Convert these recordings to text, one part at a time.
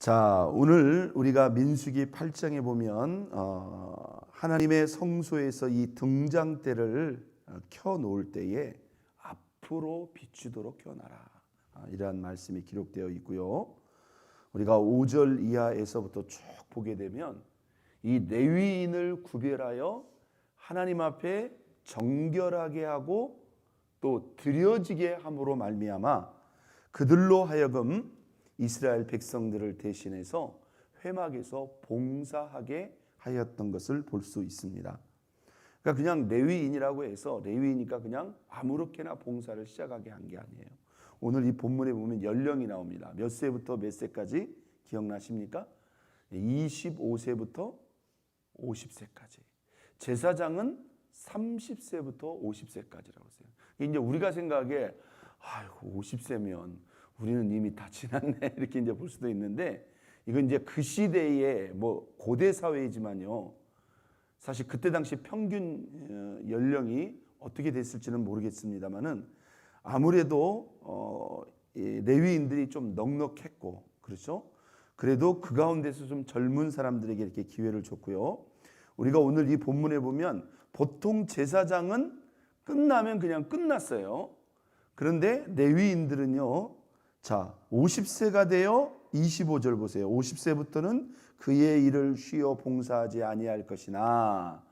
자, 오늘 우리가 민수기 8장에 보면 하나님의 성소에서 이 등장대를 켜 놓을 때에 앞으로 비추도록 켜놔라, 이러한 말씀이 기록되어 있고요. 우리가 5절 이하에서부터 쭉 보게 되면 이 레위인을 구별하여 하나님 앞에 정결하게 하고 또 드려지게 함으로 말미암아 그들로 하여금 이스라엘 백성들을 대신해서 회막에서 봉사하게 하였던 것을 볼 수 있습니다. 그러니까 그냥 레위인이라고 해서 레위이니까 그냥 아무렇게나 봉사를 시작하게 한 게 아니에요. 오늘 이 본문에 보면 연령이 나옵니다. 몇 세부터 몇 세까지 기억나십니까? 25세부터 50세까지. 제사장은 30세부터 50세까지라고 했어요. 이제 우리가 생각에 50세면 우리는 이미 다 지났네 이렇게 이제 볼 수도 있는데, 이건 이제 그 시대의 고대 사회이지만요, 사실 그때 당시 평균 연령이 어떻게 됐을지는 모르겠습니다만은 아무래도 레위인들이 좀 넉넉했고, 그렇죠? 그래도 그 가운데서 좀 젊은 사람들에게 이렇게 기회를 줬고요. 우리가 오늘 이 본문에 보면 보통 제사장은 끝나면 그냥 끝났어요. 그런데 레위인들은요, 자, 50세가 되어 25절 보세요. 50세부터는 그의 일을 쉬어 봉사하지 아니할 것이나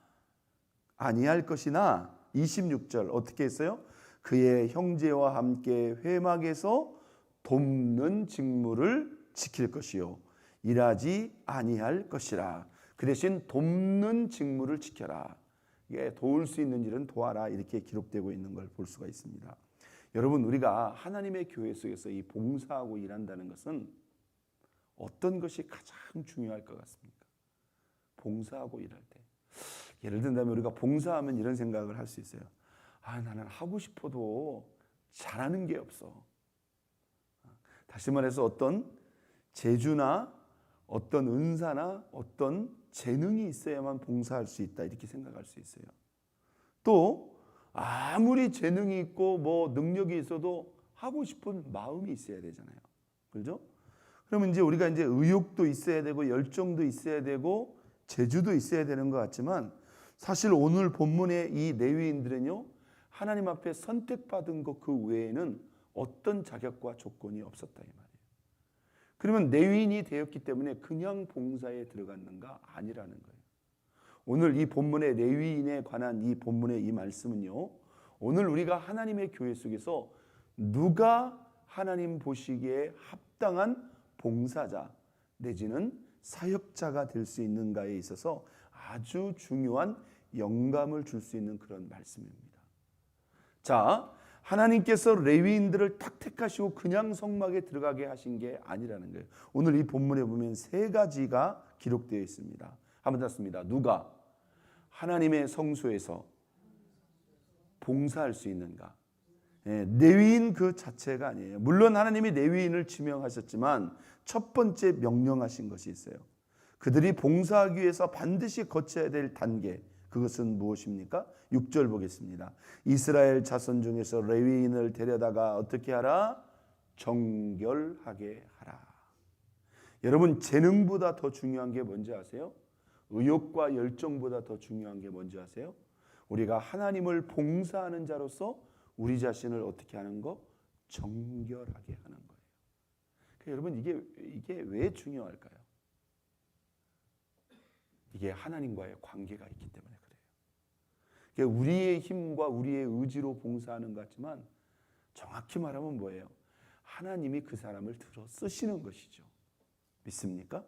26절 어떻게 했어요? 그의 형제와 함께 회막에서 돕는 직무를 지킬 것이요 일하지 아니할 것이라. 그 대신 돕는 직무를 지켜라. 이게 도울 수 있는 일은 도와라, 이렇게 기록되고 있는 걸 볼 수가 있습니다. 여러분, 우리가 하나님의 교회 속에서 이 봉사하고 일한다는 것은 어떤 것이 가장 중요할 것 같습니까? 봉사하고 일할 때, 예를 든다면 우리가 봉사하면 이런 생각을 할 수 있어요. 나는 하고 싶어도 잘하는 게 없어. 다시 말해서 어떤 재주나 어떤 은사나 어떤 재능이 있어야만 봉사할 수 있다, 이렇게 생각할 수 있어요. 또 아무리 재능이 있고 능력이 있어도 하고 싶은 마음이 있어야 되잖아요. 그렇죠? 그러면 이제 우리가 이제 의욕도 있어야 되고 열정도 있어야 되고 재주도 있어야 되는 것 같지만, 사실 오늘 본문의 이 레위인들은요, 하나님 앞에 선택받은 것 그 외에는 어떤 자격과 조건이 없었다, 이 말이에요. 그러면 레위인이 되었기 때문에 그냥 봉사에 들어갔는가? 아니라는 거예요. 오늘 이 본문의 레위인에 관한 이 본문의 이 말씀은요, 오늘 우리가 하나님의 교회 속에서 누가 하나님 보시기에 합당한 봉사자 내지는 사역자가 될 수 있는가에 있어서 아주 중요한 영감을 줄 수 있는 그런 말씀입니다. 자, 하나님께서 레위인들을 딱 택하시고 그냥 성막에 들어가게 하신 게 아니라는 거예요. 오늘 이 본문에 보면 세 가지가 기록되어 있습니다. 한번 닫습니다. 누가 하나님의 성소에서 봉사할 수 있는가? 레위인 그 자체가 아니에요. 물론 하나님이 레위인을 지명하셨지만 첫 번째 명령하신 것이 있어요. 그들이 봉사하기 위해서 반드시 거쳐야 될 단계, 그것은 무엇입니까? 6절 보겠습니다. 이스라엘 자손 중에서 레위인을 데려다가 어떻게 하라? 정결하게 하라. 여러분, 재능보다 더 중요한 게 뭔지 아세요? 의욕과 열정보다 더 중요한 게 뭔지 아세요? 우리가 하나님을 봉사하는 자로서 우리 자신을 어떻게 하는 거? 정결하게 하는 거예요. 그러니까 여러분, 이게 왜 중요할까요? 이게 하나님과의 관계가 있기 때문에 그래요. 그러니까 우리의 힘과 우리의 의지로 봉사하는 것 같지만 정확히 말하면 뭐예요? 하나님이 그 사람을 들어 쓰시는 것이죠. 믿습니까?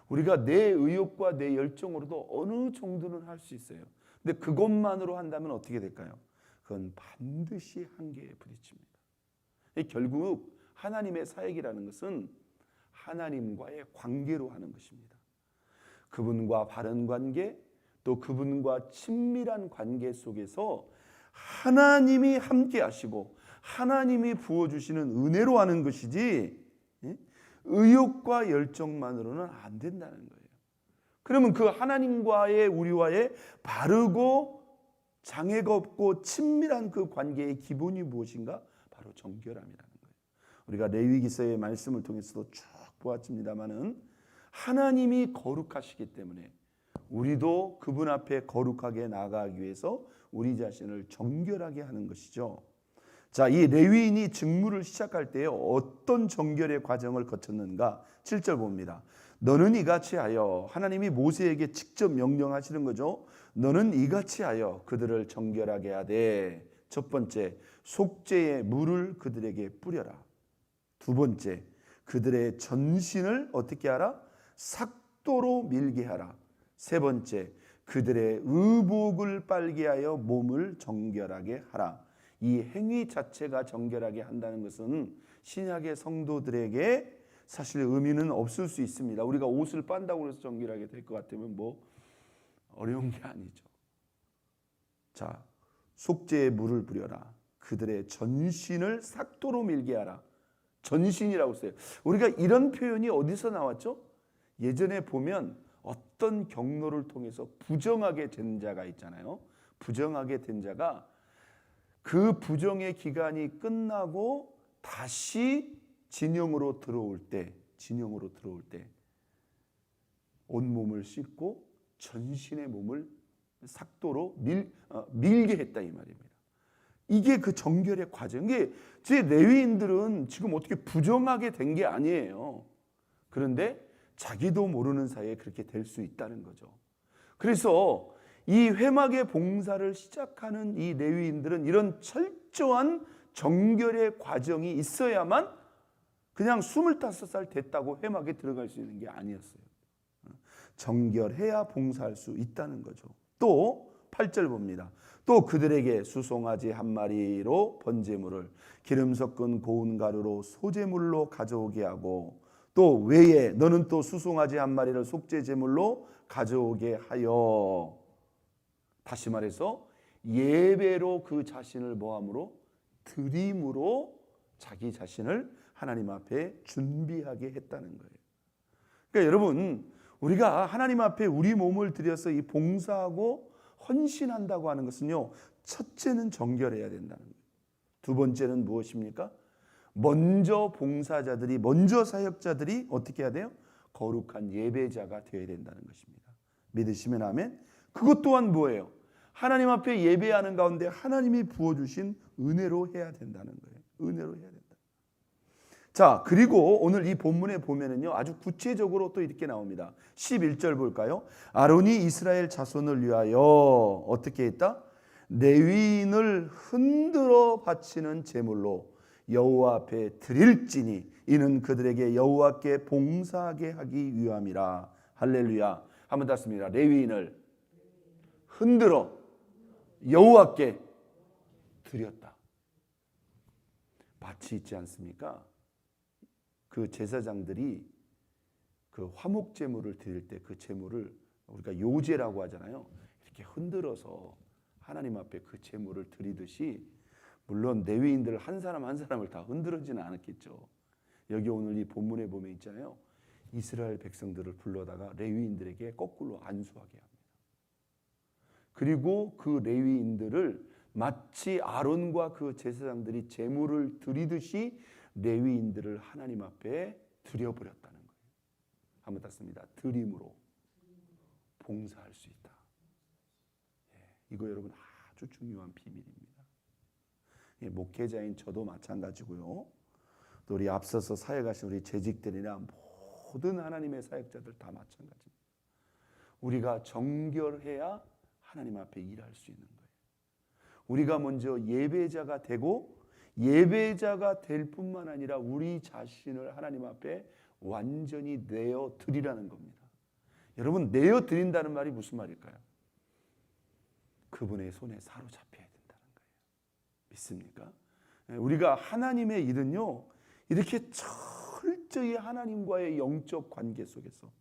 우리가 내 의욕과 내 열정으로도 어느 정도는 할 수 있어요. 근데 그것만으로 한다면 어떻게 될까요? 그건 반드시 한계에 부딪힙니다. 결국 하나님의 사역이라는 것은 하나님과의 관계로 하는 것입니다. 그분과 바른 관계, 또 그분과 친밀한 관계 속에서 하나님이 함께 하시고 하나님이 부어주시는 은혜로 하는 것이지, 의욕과 열정만으로는 안 된다는 거예요. 그러면 그 하나님과의 우리와의 바르고 장애가 없고 친밀한 그 관계의 기본이 무엇인가? 바로 정결함이라는 거예요. 우리가 레위기서의 말씀을 통해서도 쭉 보았습니다만은 하나님이 거룩하시기 때문에 우리도 그분 앞에 거룩하게 나아가기 위해서 우리 자신을 정결하게 하는 것이죠. 자, 이 레위인이 직무를 시작할 때 어떤 정결의 과정을 거쳤는가? 7절 봅니다. 너는 이같이 하여, 하나님이 모세에게 직접 명령하시는 거죠. 너는 이같이 하여 그들을 정결하게 하되, 첫 번째, 속죄의 물을 그들에게 뿌려라. 두 번째, 그들의 전신을 어떻게 하라? 삭도로 밀게 하라. 세 번째, 그들의 의복을 빨게 하여 몸을 정결하게 하라. 이 행위 자체가 정결하게 한다는 것은 신약의 성도들에게 사실 의미는 없을 수 있습니다. 우리가 옷을 빤다고 해서 정결하게 될 것 같으면 뭐 어려운 게 아니죠. 자, 속죄의 물을 뿌려라. 그들의 전신을 삭도로 밀게 하라. 전신이라고 써요. 우리가 이런 표현이 어디서 나왔죠? 예전에 보면 어떤 경로를 통해서 부정하게 된 자가 있잖아요. 부정하게 된 자가 그 부정의 기간이 끝나고 다시 진영으로 들어올 때 온몸을 씻고 전신의 몸을 삭도로 밀게 했다 이 말입니다. 이게 그 정결의 과정. 이게 제 레위인들은 지금 어떻게 부정하게 된 게 아니에요. 그런데 자기도 모르는 사이에 그렇게 될 수 있다는 거죠. 그래서 이 회막의 봉사를 시작하는 이 레위인들은 이런 철저한 정결의 과정이 있어야만 그냥 25살 됐다고 회막에 들어갈 수 있는 게 아니었어요. 정결해야 봉사할 수 있다는 거죠. 또 8절 봅니다. 또 그들에게 수송아지 한 마리로 번제물을 기름 섞은 고운 가루로 소제물로 가져오게 하고 또 외에 너는 또 수송아지 한 마리를 속죄제물로 가져오게 하여, 다시 말해서 예배로 그 자신을 뭐함으로? 드림으로 자기 자신을 하나님 앞에 준비하게 했다는 거예요. 그러니까 여러분, 우리가 하나님 앞에 우리 몸을 들여서 이 봉사하고 헌신한다고 하는 것은요, 첫째는 정결해야 된다는 거예요. 두 번째는 무엇입니까? 먼저 봉사자들이, 먼저 사역자들이 어떻게 해야 돼요? 거룩한 예배자가 되어야 된다는 것입니다. 믿으시면 아멘. 그것 또한 뭐예요? 하나님 앞에 예배하는 가운데 하나님이 부어주신 은혜로 해야 된다는 거예요. 은혜로 해야 된다. 자, 그리고 오늘 이 본문에 보면은요, 아주 구체적으로 또 이렇게 나옵니다. 11절 볼까요? 아론이 이스라엘 자손을 위하여 어떻게 했다? 레위인을 흔들어 바치는 제물로 여호와 앞에 드릴지니 이는 그들에게 여호와께 봉사하게 하기 위함이라. 할렐루야. 한번 더 씁니다. 레위인을 흔들어 여호와께 드렸다. 밭이 있지 않습니까? 그 제사장들이 그 화목 제물을 드릴 때 그 제물을 우리가 요제라고 하잖아요. 이렇게 흔들어서 하나님 앞에 그 제물을 드리듯이, 물론 레위인들 한 사람 한 사람을 다 흔들어지는 않았겠죠. 여기 오늘 이 본문에 보면 있잖아요. 이스라엘 백성들을 불러다가 레위인들에게 거꾸로 안수하게 합니다. 그리고 그 레위인들을 마치 아론과 그 제사장들이 제물을 드리듯이 레위인들을 하나님 앞에 드려버렸다는 거예요. 한번 땄습니다. 드림으로 봉사할 수 있다. 이거 여러분 아주 중요한 비밀입니다. 목회자인 저도 마찬가지고요. 또 우리 앞서서 사역하신 우리 재직들이나 모든 하나님의 사역자들 다 마찬가지입니다. 우리가 정결해야 하나님 앞에 일할 수 있는 거예요. 우리가 먼저 예배자가 되고 예배자가 될 뿐만 아니라 우리 자신을 하나님 앞에 완전히 내어 드리라는 겁니다. 여러분, 내어 드린다는 말이 무슨 말일까요? 그분의 손에 사로잡혀야 된다는 거예요. 믿습니까? 우리가 하나님의 일은요, 이렇게 철저히 하나님과의 영적 관계 속에서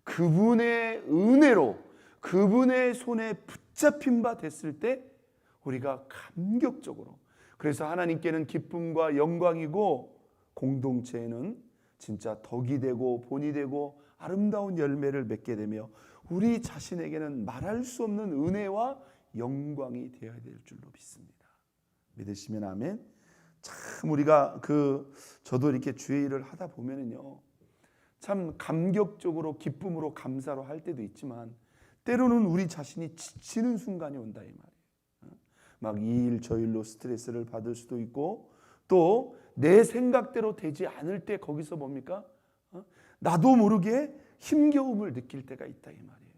그분의 은혜로 그분의 손에 붙잡힌 바 됐을 때 우리가 감격적으로, 그래서 하나님께는 기쁨과 영광이고 공동체에는 진짜 덕이 되고 본이 되고 아름다운 열매를 맺게 되며 우리 자신에게는 말할 수 없는 은혜와 영광이 되어야 될 줄로 믿습니다. 믿으시면 아멘. 참 우리가 저도 이렇게 주의 일을 하다 보면은요, 참 감격적으로 기쁨으로 감사로 할 때도 있지만 때로는 우리 자신이 지치는 순간이 온다 이 말이에요. 막 이 일 저 일로 스트레스를 받을 수도 있고 또 내 생각대로 되지 않을 때 거기서 뭡니까? 나도 모르게 힘겨움을 느낄 때가 있다 이 말이에요.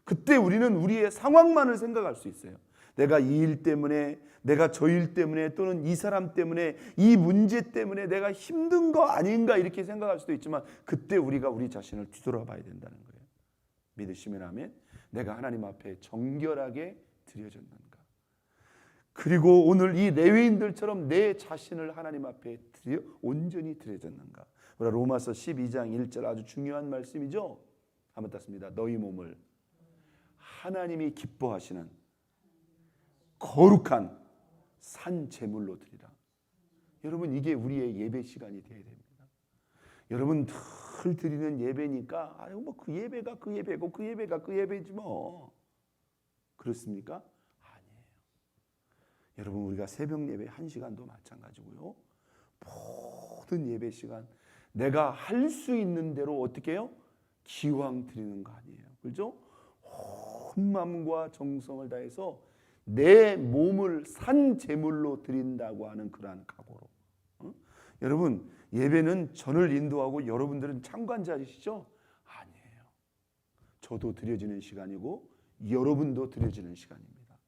그때 우리는 우리의 상황만을 생각할 수 있어요. 내가 이 일 때문에, 내가 저 일 때문에, 또는 이 사람 때문에, 이 문제 때문에 내가 힘든 거 아닌가 이렇게 생각할 수도 있지만 그때 우리가 우리 자신을 뒤돌아봐야 된다는 거예요. 믿으시면 아멘. 내가 하나님 앞에 정결하게 드려졌는가. 그리고 오늘 이 레위인들처럼 내 자신을 하나님 앞에 온전히 드려졌는가. 로마서 12장 1절 아주 중요한 말씀이죠. 한번 땄습니다. 너희 몸을 하나님이 기뻐하시는 거룩한 산 제물로 드리라. 여러분 이게 우리의 예배 시간이 되어야 됩니다. 여러분 늘 드리는 예배니까 아유 뭐 그 예배가 그 예배고 그 예배가 그 예배지 뭐 그렇습니까? 아니에요. 여러분 우리가 새벽 예배 1시간도 마찬가지고요. 모든 예배 시간 내가 할 수 있는 대로 어떻게 해요? 기왕 드리는 거 아니에요. 그렇죠? 온 마음과 정성을 다해서 내 몸을 산 제물로 드린다고 하는 그러한 각오로. 여러분 예배는 저를 인도하고 여러분들은 참관자이시죠? 아니에요. 저도 드려지는 시간이고 여러분도 드려지는 시간입니다.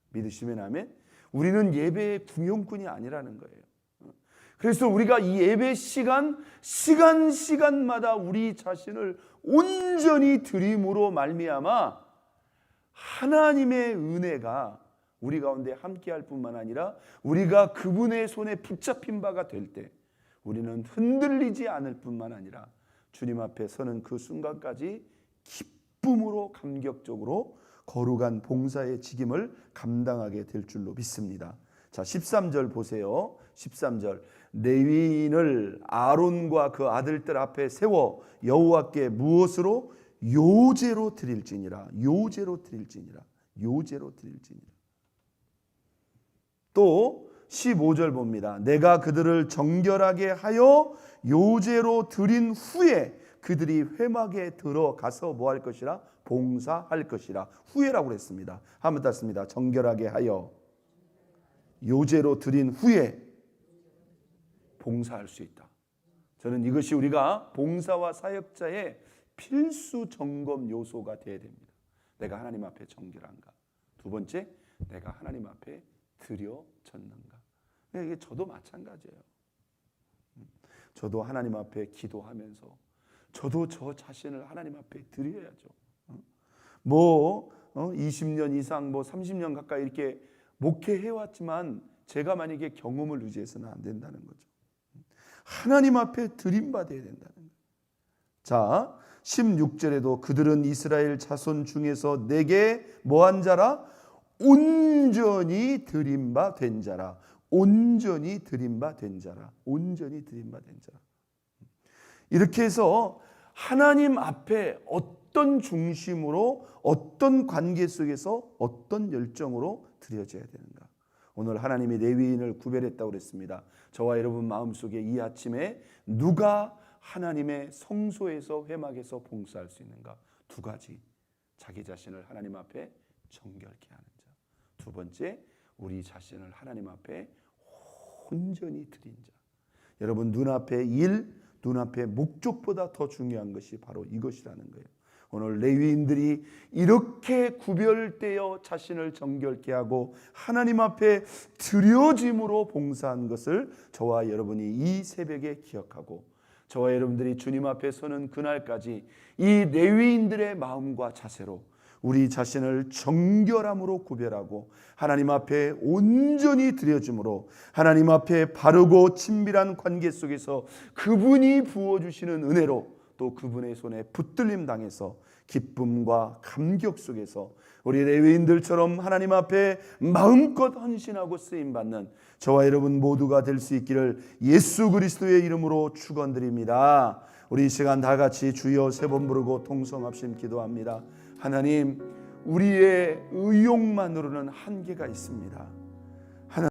믿으시면 아멘. 우리는 예배의 궁용꾼이 아니라는 거예요. 그래서 우리가 이 예배 시간마다 우리 자신을 온전히 드림으로 말미암아 하나님의 은혜가 우리 가운데 함께할 뿐만 아니라 우리가 그분의 손에 붙잡힌 바가 될 때 우리는 흔들리지 않을 뿐만 아니라 주님 앞에 서는 그 순간까지 기쁨으로 감격적으로 거룩한 봉사의 직임을 감당하게 될 줄로 믿습니다. 자, 13절 보세요. 13절 레위인을 아론과 그 아들들 앞에 세워 여호와께 무엇으로? 요제로 드릴지니라. 요제로 드릴지니라. 요제로 드릴지니라. 또 15절 봅니다. 내가 그들을 정결하게 하여 요제로 드린 후에 그들이 회막에 들어가서 뭐 할 것이라? 봉사할 것이라. 후에라고 그랬습니다. 한번 땄습니다. 정결하게 하여 요제로 드린 후에 봉사할 수 있다. 저는 이것이 우리가 봉사와 사역자의 필수 점검 요소가 되어야 됩니다. 내가 하나님 앞에 정결한가. 두 번째, 내가 하나님 앞에 드려졌는가. 이게 저도 마찬가지예요. 저도 하나님 앞에 기도하면서 저도 저 자신을 하나님 앞에 드려야죠. 20년 이상 30년 가까이 이렇게 목회해왔지만 제가 만약에 경험을 의지해서는 안 된다는 거죠. 하나님 앞에 드림받아야 된다는 거예요. 자, 16절에도 그들은 이스라엘 자손 중에서 내게 뭐한 자라? 온전히 드림받은 자라. 온전히 드림받은 자라. 온전히 드림받은 자라. 이렇게 해서 하나님 앞에 어떤 중심으로 어떤 관계 속에서 어떤 열정으로 드려져야 되는가. 오늘 하나님이 레위인을 구별했다고 그랬습니다. 저와 여러분 마음속에 이 아침에 누가 하나님의 성소에서 회막에서 봉사할 수 있는가. 두 가지. 자기 자신을 하나님 앞에 정결케 하는 자. 두 번째, 우리 자신을 하나님 앞에 온전히 드린 자. 여러분 눈앞의 일, 눈앞의 목적보다 더 중요한 것이 바로 이것이라는 거예요. 오늘 레위인들이 이렇게 구별되어 자신을 정결케 하고 하나님 앞에 드려짐으로 봉사한 것을 저와 여러분이 이 새벽에 기억하고 저와 여러분들이 주님 앞에 서는 그날까지 이 레위인들의 마음과 자세로 우리 자신을 정결함으로 구별하고 하나님 앞에 온전히 드려짐으로 하나님 앞에 바르고 친밀한 관계 속에서 그분이 부어주시는 은혜로 또 그분의 손에 붙들림 당해서 기쁨과 감격 속에서 우리 레위인들처럼 하나님 앞에 마음껏 헌신하고 쓰임받는 저와 여러분 모두가 될 수 있기를 예수 그리스도의 이름으로 축원드립니다. 우리 이 시간 다 같이 주여 3번 부르고 통성합심 기도합니다. 하나님, 우리의 의욕만으로는 한계가 있습니다.